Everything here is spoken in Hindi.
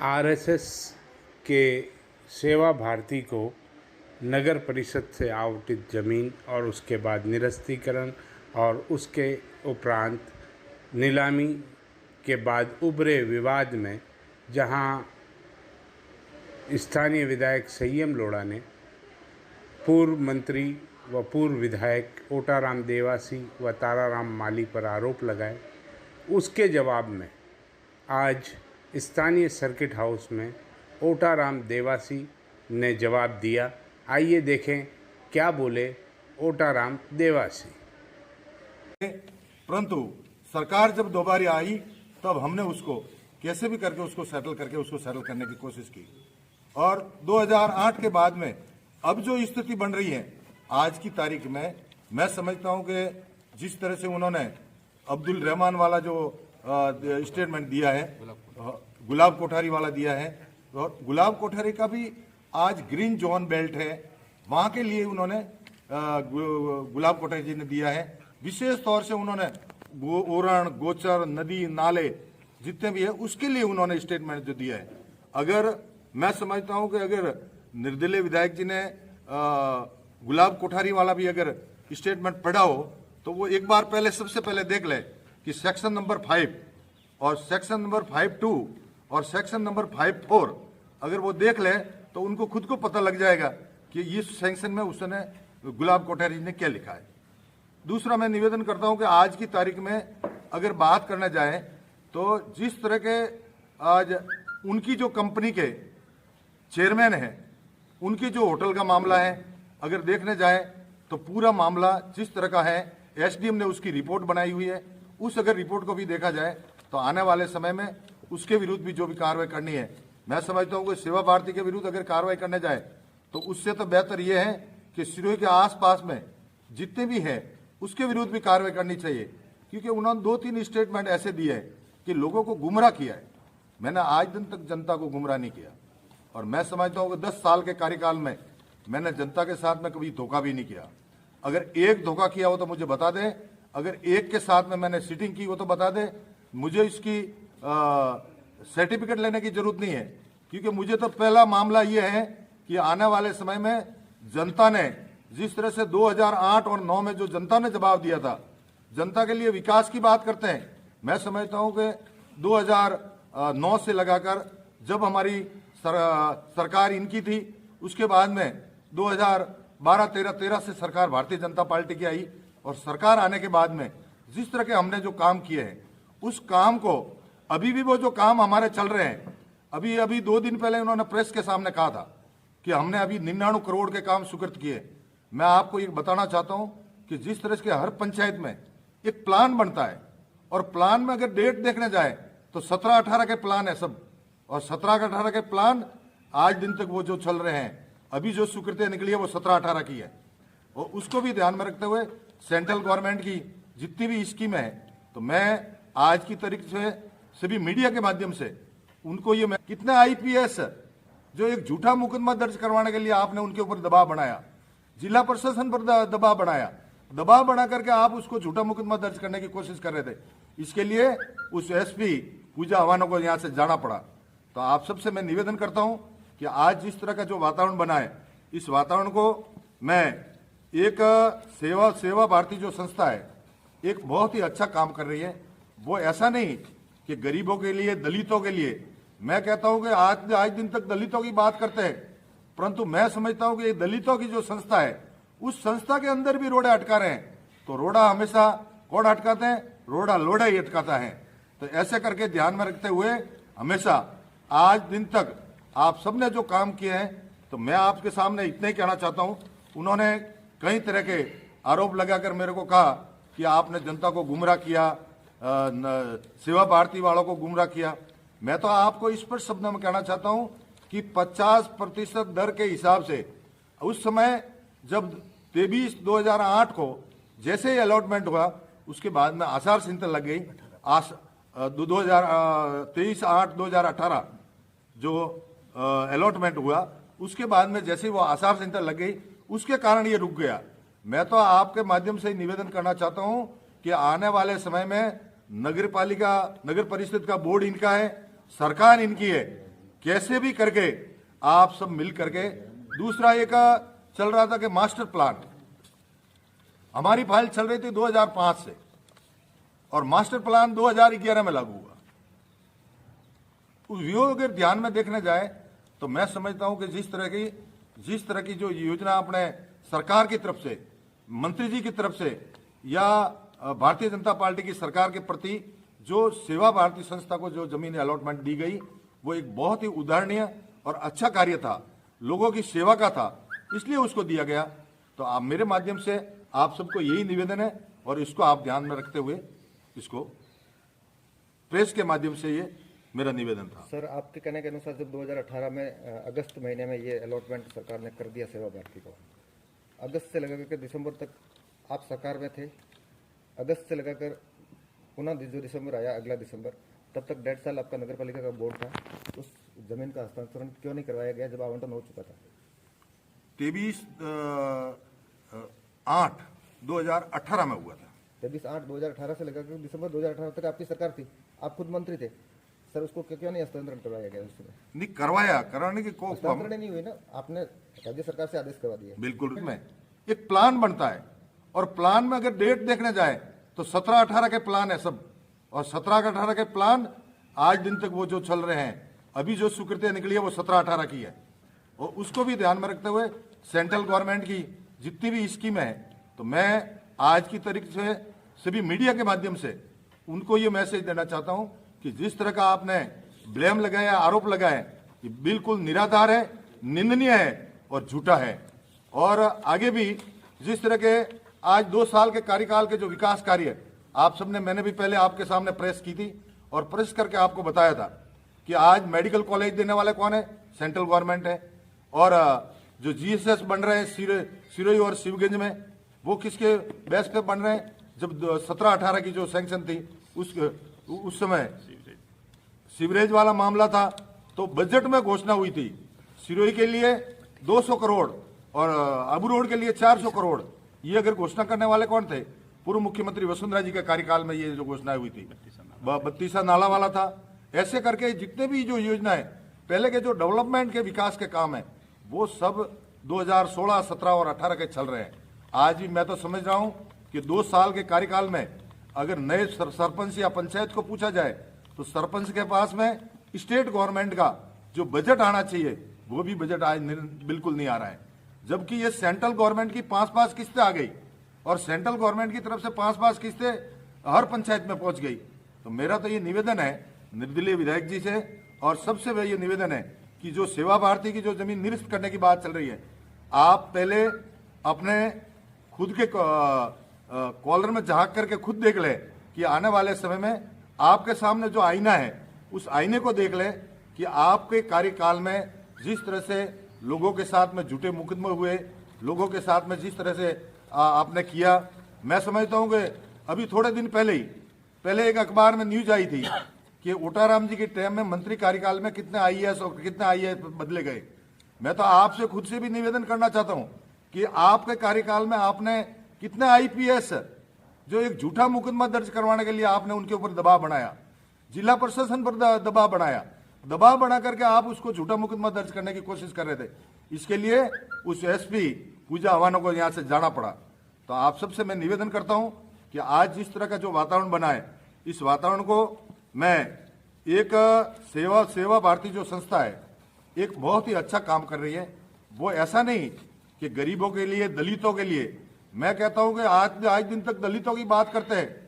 आरएसएस के सेवा भारती को नगर परिषद से आवंटित ज़मीन और उसके बाद निरस्तीकरण और उसके उपरांत नीलामी के बाद उभरे विवाद में जहां स्थानीय विधायक संयम लोढ़ा ने पूर्व मंत्री व पूर्व विधायक ओटाराम देवासी व ताराराम माली पर आरोप लगाए, उसके जवाब में आज स्थानीय सर्किट हाउस में ओटाराम देवासी ने जवाब दिया। आइए देखें क्या बोले ओटाराम देवासी। परंतु सरकार जब दोबारा आई तब हमने उसको कैसे भी करके उसको सेटल करने की कोशिश की और 2008 के बाद में अब जो स्थिति बन रही है आज की तारीख में, मैं समझता हूं कि जिस तरह से उन्होंने अब्दुल रहमान वाला जो स्टेटमेंट दिया है, गुलाब कोठारी वाला दिया है, और गुलाब कोठारी का भी आज ग्रीन जोन बेल्ट है, वहां के लिए उन्होंने गुलाब कोठारी जी ने दिया है। विशेष तौर से उन्होंने ओरण, गोचर, नदी, नाले जितने भी है उसके लिए उन्होंने स्टेटमेंट जो दिया है। अगर मैं समझता हूं कि अगर निर्दलीय विधायक जी ने गुलाब कोठारी वाला भी अगर स्टेटमेंट पढ़ा हो तो वो एक बार पहले सबसे पहले देख ले कि सेक्शन नंबर 5 और सेक्शन नंबर 5(2) और सेक्शन नंबर 5(4) अगर वो देख ले तो उनको खुद को पता लग जाएगा कि इस सेक्शन में उसने गुलाब कोठारी ने क्या लिखा है। दूसरा, मैं निवेदन करता हूं कि आज की तारीख में अगर बात करने जाए तो जिस तरह के आज उनकी जो कंपनी के चेयरमैन है, उनकी जो होटल का मामला है, अगर देखने जाए तो पूरा मामला जिस तरह का है, एसडीएम ने उसकी रिपोर्ट बनाई हुई है, उस अगर रिपोर्ट को भी देखा जाए तो आने वाले समय में उसके विरुद्ध भी जो भी कार्रवाई करनी है, मैं समझता हूं कि सेवा भारती के विरुद्ध अगर कार्रवाई करने जाए तो उससे तो बेहतर यह है कि सिरोही के आसपास में जितने भी है उसके विरुद्ध भी कार्रवाई करनी चाहिए, क्योंकि उन्होंने 2-3 स्टेटमेंट ऐसे दिए हैं कि लोगों को गुमराह किया है। मैंने आज दिन तक जनता को गुमराह नहीं किया और मैं समझता हूं कि 10 साल के कार्यकाल में मैंने जनता के साथ में कभी धोखा भी नहीं किया। अगर एक धोखा किया हो तो मुझे बता दें, अगर एक के साथ में मैंने सीटिंग की हो तो बता दें। मुझे इसकी सर्टिफिकेट लेने की जरूरत नहीं है, क्योंकि मुझे तो पहला मामला यह है कि आने वाले समय में जनता ने जिस तरह से 2008 और 9 में जो जनता ने जवाब दिया था, जनता के लिए विकास की बात करते हैं। मैं समझता हूं कि 2009 से लगाकर जब हमारी सरकार इनकी थी, उसके बाद में 2012-13 से सरकार भारतीय जनता पार्टी की आई और सरकार आने के बाद में जिस तरह के हमने जो काम किए हैं उस काम को अभी भी वो जो काम हमारे चल रहे हैं, अभी 2 दिन पहले उन्होंने प्रेस के सामने कहा था कि हमने अभी 99 करोड़ के काम स्वीकृत किए। मैं आपको ये बताना चाहता हूं कि जिस तरह के हर पंचायत में एक प्लान बनता है और प्लान में अगर डेट देखने जाए तो 17-18 के प्लान है सब, और 17-18 के प्लान आज दिन तक वो जो चल रहे हैं, अभी जो स्वीकृतियां निकली है वो 17-18 की है। और उसको भी ध्यान में रखते हुए सेंट्रल गवर्नमेंट की जितनी भी स्कीम है, तो मैं आज की तारीख से सभी मीडिया के माध्यम से उनको ये, मैं कितने आईपीएस जो एक झूठा मुकदमा दर्ज करवाने के लिए आपने उनके ऊपर दबाव बनाया, जिला प्रशासन पर दबाव बनाया, दबाव बना करके आप उसको झूठा मुकदमा दर्ज करने की कोशिश कर रहे थे। इसके लिए उस एसपी पूजा हवाना को यहां से जाना पड़ा। तो आप सबसे मैं निवेदन करता हूं कि आज जिस तरह का जो वातावरण बना है, इस वातावरण को मैं एक सेवा भारती जो संस्था है एक बहुत ही अच्छा काम कर रही है। वो ऐसा नहीं कि गरीबों के लिए, दलितों के लिए, मैं कहता हूं कि आज दिन तक दलितों की बात करते हैं, परंतु मैं समझता हूं कि दलितों की जो संस्था है उस संस्था के अंदर भी रोड़ा अटका रहे हैं। तो रोड़ा हमेशा कौन अटकाते हैं? रोड़ा लोड़ा ही अटकाता है। तो ऐसे करके ध्यान में रखते हुए हमेशा आज दिन तक आप सबने जो काम किए हैं, तो मैं आपके सामने इतना ही कहना चाहता हूं। उन्होंने कई तरह के आरोप लगाकर मेरे को कहा कि आपने जनता को गुमराह किया, सेवा भारती वालों को गुमराह किया। मैं तो आपको स्पष्ट शब्दों में कहना चाहता हूं कि 50% दर के हिसाब से उस समय जब 23/2008 को जैसे ही अलॉटमेंट हुआ, उसके बाद में आचार संहिता लग गई। 23/8/2018 जो अलॉटमेंट हुआ, उसके बाद में जैसे ही वो आचार संहिता लग गई, उसके कारण ये रुक गया। मैं तो आपके माध्यम से निवेदन करना चाहता हूं कि आने वाले समय में नगर परिषद का बोर्ड इनका है, सरकार इनकी है, कैसे भी करके आप सब मिल करके। दूसरा एक चल रहा था कि मास्टर प्लान, हमारी फाइल चल रही थी 2005 से और मास्टर प्लान 2011 में लागू हुआ। उस व्यू अगर ध्यान में देखने जाए तो मैं समझता हूं कि जिस तरह की जो योजना अपने सरकार की तरफ से, मंत्री जी की तरफ से या भारतीय जनता पार्टी की सरकार के प्रति जो सेवा भारती संस्था को जो जमीन अलॉटमेंट दी गई, वो एक बहुत ही उदाहरणीय और अच्छा कार्य था, लोगों की सेवा का था, इसलिए उसको दिया गया। तो आप मेरे माध्यम से आप सबको यही निवेदन है और इसको आप ध्यान में रखते हुए इसको प्रेस के माध्यम से ये मेरा निवेदन था। सर, आपके कहने के अनुसार जब 2018 में अगस्त महीने में ये अलॉटमेंट सरकार ने कर दिया सेवा भारती को, अगस्त से लगाकर दिसंबर तक आप सरकार में थे, अगस्त से लगाकर पुनः जो दिसंबर आया, अगला दिसंबर, तब तक 1.5 साल आपका नगर पालिका का बोर्ड था, उस जमीन का हस्तांतरण क्यों नहीं करवाया गया जब आवंटन हो चुका था? 23/8/2018 में हुआ था। 23/8/2018 से लेकर दिसंबर 2018 तक आपकी सरकार थी, आप खुद मंत्री थे सर, उसको क्यों नहीं हस्तांतरण करवाया गया? उसमें नहीं करवाया, कराने की हस्तांतरण नहीं हुई ना, आपने राज्य सरकार से आदेश करवा दिया। बिल्कुल, में एक प्लान बनता है और प्लान में अगर डेट देखने जाए तो 17-18 के प्लान है सब, और 17-18 के प्लान आज दिन तक वो जो चल रहे हैं, अभी जो स्वीकृति निकली है वो 17-18 की है। और उसको भी ध्यान में रखते हुए सेंट्रल गवर्नमेंट की जितनी भी स्कीम है, तो मैं आज की तारीख से सभी मीडिया के माध्यम से उनको ये मैसेज देना चाहता हूं कि जिस तरह का आपने ब्लेम लगाया, आरोप लगाए, ये बिल्कुल निराधार है, निंदनीय है और झूठा है। और आगे भी जिस तरह के आज 2 साल के कार्यकाल के जो विकास कार्य आप सबने, मैंने भी पहले आपके सामने प्रेस की थी और प्रेस करके आपको बताया था कि आज मेडिकल कॉलेज देने वाले कौन है? सेंट्रल गवर्नमेंट है। और जो जीएसएस बन रहे हैं सिरोही और शिवगंज में, वो किसके बेस पे बन रहे हैं? जब 17-18 की जो सैंक्शन थी उस समय सीवरेज वाला मामला था, तो बजट में घोषणा हुई थी सिरोही के लिए 200 करोड़ और अबू रोड के लिए 400 करोड़। ये अगर घोषणा करने वाले कौन थे? पूर्व मुख्यमंत्री वसुंधरा जी के कार्यकाल में ये जो घोषणाएं हुई थी, बत्तीसा नाला वाला था। ऐसे करके जितने भी जो योजना है, पहले के जो डेवलपमेंट के विकास के काम है, वो सब 2016, 17 और 18 के चल रहे हैं। आज भी मैं तो समझ रहा हूं कि 2 साल के कार्यकाल में अगर नए सरपंच या पंचायत को पूछा जाए तो सरपंच के पास में स्टेट गवर्नमेंट का जो बजट आना चाहिए, वो भी बजट आज बिल्कुल नहीं आ रहा है। जबकि ये सेंट्रल गवर्नमेंट की 5-5 किस्तें आ गई और सेंट्रल गवर्नमेंट की तरफ से 5-5 किस्तें हर पंचायत में पहुंच गई। तो मेरा तो ये निवेदन है निर्दलीय विधायक जी से, और सबसे बड़ा ये निवेदन है कि जो सेवा भारती की जो जमीन निरस्त करने की बात चल रही है, आप पहले अपने खुद के कॉलर में झांक करके खुद देख ले कि आने वाले समय में आपके सामने जो आईना है, उस आईने को देख ले कि आपके कार्यकाल में जिस तरह से लोगों के साथ में झूठे मुकदमे हुए, लोगों के साथ में जिस तरह से आपने किया। मैं समझता हूं कि अभी थोड़े दिन पहले एक अखबार में न्यूज आई थी कि ओटाराम जी के टाइम में मंत्री कार्यकाल में कितने आईएएस और कितने आईएएस बदले गए। मैं तो आपसे खुद से भी निवेदन करना चाहता हूं कि आपके कार्यकाल में आपने कितने आईपीएस जो एक झूठा मुकदमा दर्ज करवाने के लिए आपने उनके ऊपर दबाव बनाया, जिला प्रशासन पर दबाव बनाया, दबाव बना करके आप उसको झूठा मुकदमा दर्ज करने की कोशिश कर रहे थे। इसके लिए उस एसपी पूजा अवाना को यहां से जाना पड़ा। तो आप सबसे मैं निवेदन करता हूं कि आज जिस तरह का जो वातावरण बना है, इस वातावरण को मैं एक सेवा भारती जो संस्था है, एक बहुत ही अच्छा काम कर रही है। वो ऐसा नहीं कि गरीबों के लिए, दलितों के लिए, मैं कहता हूं कि आज दिन तक दलितों की बात करते हैं,